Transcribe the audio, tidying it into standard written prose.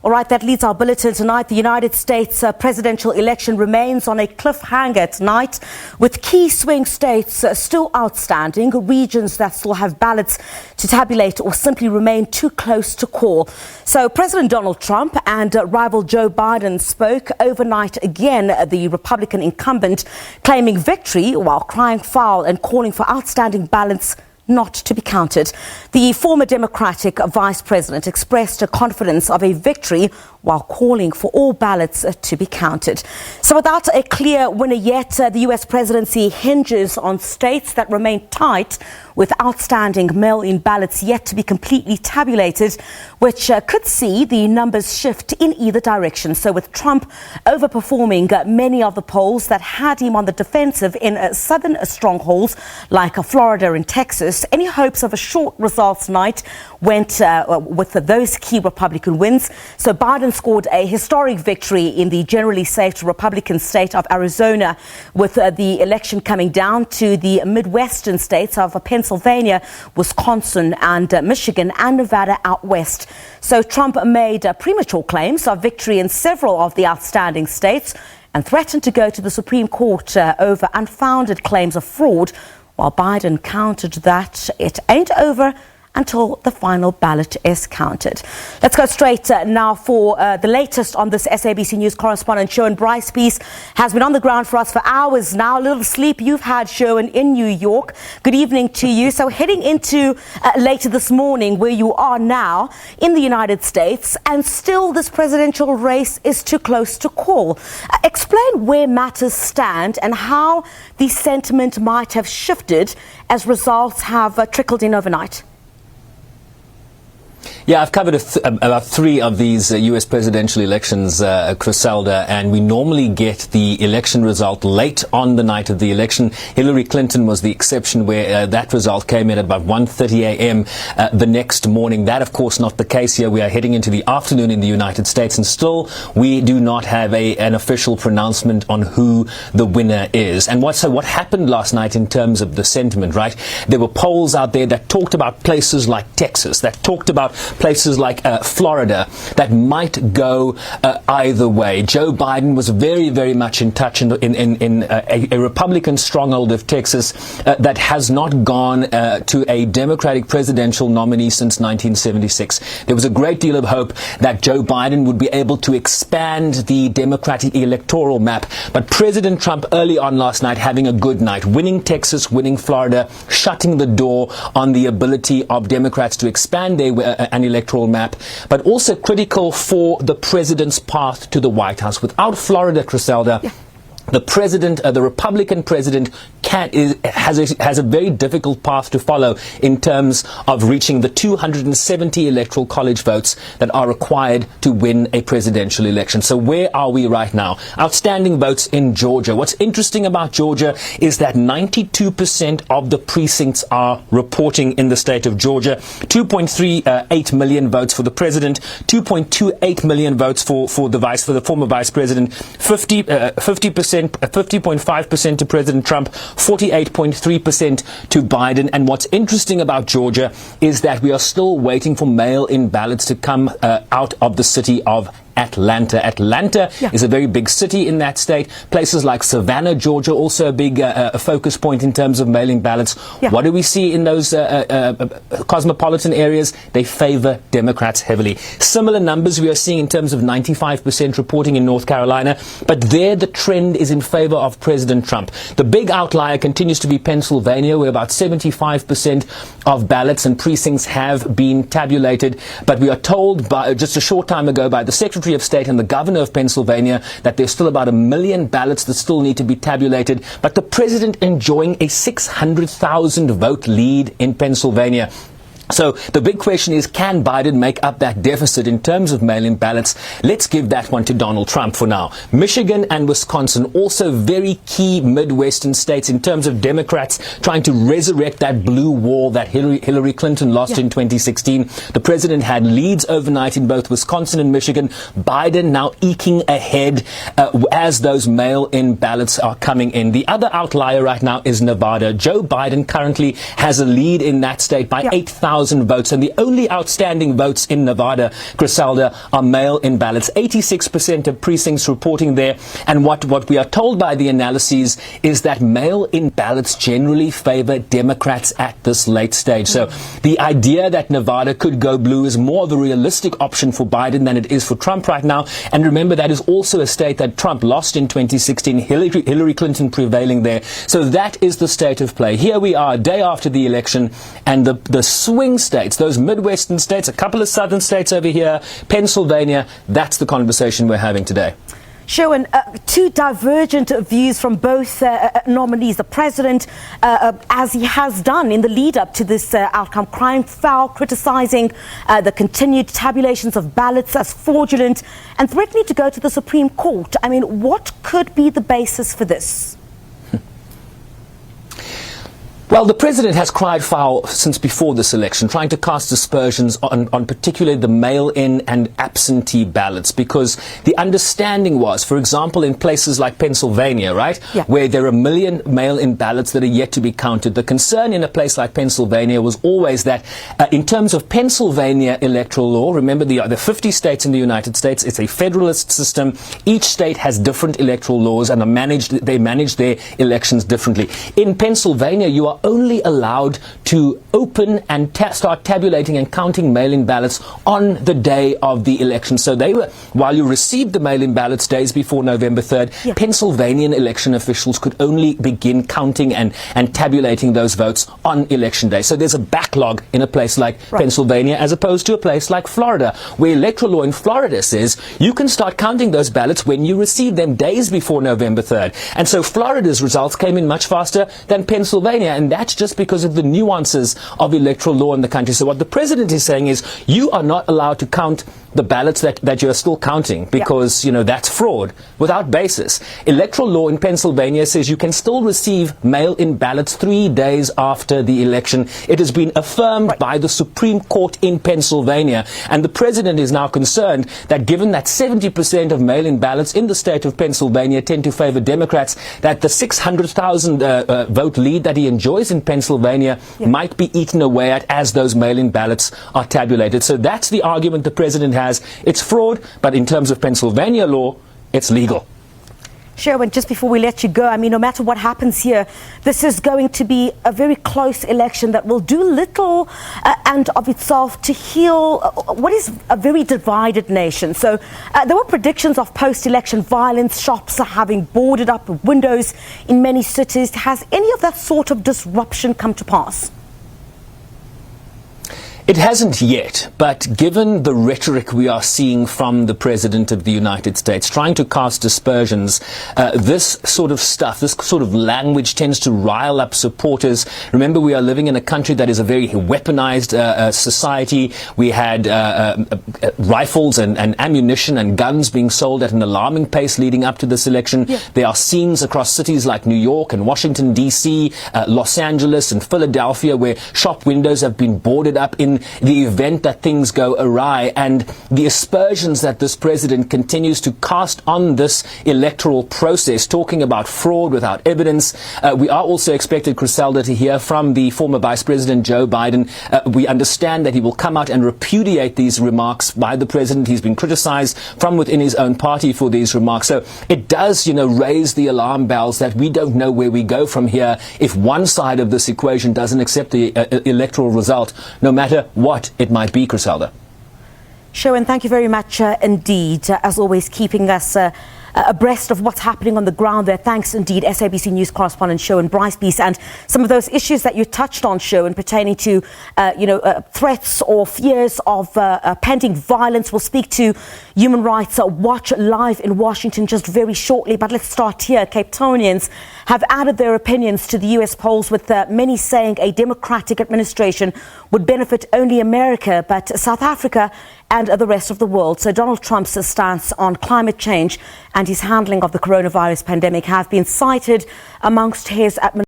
All right, that leads our bulletin tonight. The United States presidential election remains on a cliffhanger tonight, with key swing states still outstanding, regions that still have ballots to tabulate or simply remain too close to call. So President Donald Trump and rival Joe Biden spoke overnight again, the Republican incumbent claiming victory while crying foul and calling for outstanding ballots not to be counted. The former Democratic vice president expressed a confidence of a victory while calling for all ballots to be counted. So without a clear winner yet, the US presidency hinges on states that remain tight with outstanding mail-in ballots yet to be completely tabulated, which could see the numbers shift in either direction. So with Trump overperforming many of the polls that had him on the defensive in southern strongholds like Florida and Texas, any hopes of a short results night went with those key Republican wins. So Biden scored a historic victory in the generally safe Republican state of Arizona, with the election coming down to the Midwestern states of Pennsylvania, Wisconsin and Michigan and Nevada out west. So Trump made premature claims of victory in several of the outstanding states and threatened to go to the Supreme Court over unfounded claims of fraud, while Biden countered that it ain't over until the final ballot is counted. Let's go straight now for the latest on this. SABC News correspondent Sherwin Bryce-Pease has been on the ground for us for hours now. A little sleep you've had, Sherwin, in New York. Good evening to you. So heading into later this morning, where you are now in the United States, and still this presidential race is too close to call. Explain where matters stand and how the sentiment might have shifted as results have trickled in overnight. Yeah, I've covered about three of these U.S. presidential elections, Criselda, and we normally get the election result late on the night of the election. Hillary Clinton was the exception, where that result came in at about 1:30 a.m. The next morning. That, of course, not the case here. We are heading into the afternoon in the United States, and still we do not have an official pronouncement on who the winner is. And what happened last night in terms of the sentiment, right? There were polls out there that talked about places like Texas, that talked about places like Florida that might go either way. Joe Biden was very, very much in touch in a Republican stronghold of Texas that has not gone to a Democratic presidential nominee since 1976. There was a great deal of hope that Joe Biden would be able to expand the Democratic electoral map. But President Trump early on last night having a good night, winning Texas, winning Florida, shutting the door on the ability of Democrats to expand an electoral map, but also critical for the president's path to the White House. Without Florida, Criselda, the president, the Republican president, has a very difficult path to follow in terms of reaching the 270 electoral college votes that are required to win a presidential election. So where are we right now? Outstanding votes in Georgia. What's interesting about Georgia is that 92% of the precincts are reporting in the state of Georgia. 2.38 million votes for the president, 2.28 million votes for the former vice president, 50.5% to President Trump, 48.3% to Biden. And what's interesting about Georgia is that we are still waiting for mail-in ballots to come out of the city of Atlanta. Atlanta is a very big city in that state. Places like Savannah, Georgia, also a big focus point in terms of mailing ballots. What do we see in those cosmopolitan areas? They favor Democrats heavily. Similar numbers we are seeing in terms of 95% reporting in North Carolina, but there the trend is in favor of President Trump. The big outlier continues to be Pennsylvania, where about 75% of ballots and precincts have been tabulated, but we are told just a short time ago by the Secretary of State and the governor of Pennsylvania that there's still about 1 million ballots that still need to be tabulated, but the president enjoying a 600,000 vote lead in Pennsylvania. So the big question is, can Biden make up that deficit in terms of mail-in ballots? Let's give that one to Donald Trump for now. Michigan and Wisconsin, also very key Midwestern states in terms of Democrats trying to resurrect that blue wall that Hillary Clinton lost in 2016. The president had leads overnight in both Wisconsin and Michigan. Biden now eking ahead as those mail-in ballots are coming in. The other outlier right now is Nevada. Joe Biden currently has a lead in that state by 8,000 600,000 votes, and the only outstanding votes in Nevada, Griselda, are mail-in ballots. 86% of precincts reporting there, and what we are told by the analyses is that mail-in ballots generally favor Democrats at this late stage. So the idea that Nevada could go blue is more of a realistic option for Biden than it is for Trump right now. And remember, that is also a state that Trump lost in 2016, Hillary Clinton prevailing there. So that is the state of play. Here we are, a day after the election, and the swing states, those Midwestern states, a couple of southern states over here, Pennsylvania, that's the conversation we're having today. Sherwin, two divergent views from both nominees. The president, as he has done in the lead up to this outcome, crying foul, criticizing the continued tabulations of ballots as fraudulent and threatening to go to the Supreme Court. I mean, what could be the basis for this? Well, the president has cried foul since before this election, trying to cast aspersions on particularly the mail-in and absentee ballots, because the understanding was, for example, in places like Pennsylvania, right, where there are 1 million mail-in ballots that are yet to be counted, the concern in a place like Pennsylvania was always that in terms of Pennsylvania electoral law, remember the 50 states in the United States, it's a federalist system. Each state has different electoral laws and they manage their elections differently. In Pennsylvania, you are only allowed to open and start tabulating and counting mail-in ballots on the day of the election. So while you received the mail-in ballots days before November 3rd, Pennsylvania election officials could only begin counting and tabulating those votes on election day. So there's a backlog in a place like Pennsylvania as opposed to a place like Florida, where electoral law in Florida says you can start counting those ballots when you receive them days before November 3rd. And so Florida's results came in much faster than Pennsylvania, and that's just because of the nuances of electoral law in the country. So what the president is saying is you are not allowed to count the ballots that you are still counting because, you know, that's fraud without basis. Electoral law in Pennsylvania says you can still receive mail-in ballots 3 days after the election. It has been affirmed by the Supreme Court in Pennsylvania. And the president is now concerned that given that 70% of mail-in ballots in the state of Pennsylvania tend to favor Democrats, that the 600,000 vote lead that he enjoys in Pennsylvania might be eaten away at as those mail-in ballots are tabulated. So that's the argument the president has. It's fraud, but in terms of Pennsylvania law, it's legal. Sherwin, just before we let you go, I mean, no matter what happens here, this is going to be a very close election that will do little and of itself to heal what is a very divided nation. So there were predictions of post-election violence, shops are having boarded up windows in many cities. Has any of that sort of disruption come to pass? It hasn't yet, but given the rhetoric we are seeing from the President of the United States, trying to cast aspersions, this sort of stuff, this sort of language tends to rile up supporters. Remember, we are living in a country that is a very weaponized society. We had rifles and ammunition and guns being sold at an alarming pace leading up to this election. There are scenes across cities like New York and Washington, D.C., Los Angeles and Philadelphia where shop windows have been boarded up in the event that things go awry, and the aspersions that this president continues to cast on this electoral process, talking about fraud without evidence. We are also expected, Griselda, to hear from the former Vice President Joe Biden. We understand that he will come out and repudiate these remarks by the president. He's been criticized from within his own party for these remarks. So it does, raise the alarm bells that we don't know where we go from here if one side of this equation doesn't accept the electoral result, no matter what it might be, Griselda. Sherwin, thank you very much indeed, as always, keeping us abreast of what's happening on the ground there. Thanks indeed, SABC News correspondent Sherwin Bryce-Pease. And some of those issues that you touched on, Sherwin, pertaining to, threats or fears of pending violence. We'll speak to Human Rights Watch live in Washington just very shortly. But let's start here. Cape Townians have added their opinions to the U.S. polls, with many saying a Democratic administration would benefit only America, but South Africa and the rest of the world. So Donald Trump's stance on climate change and his handling of the coronavirus pandemic have been cited amongst his administration.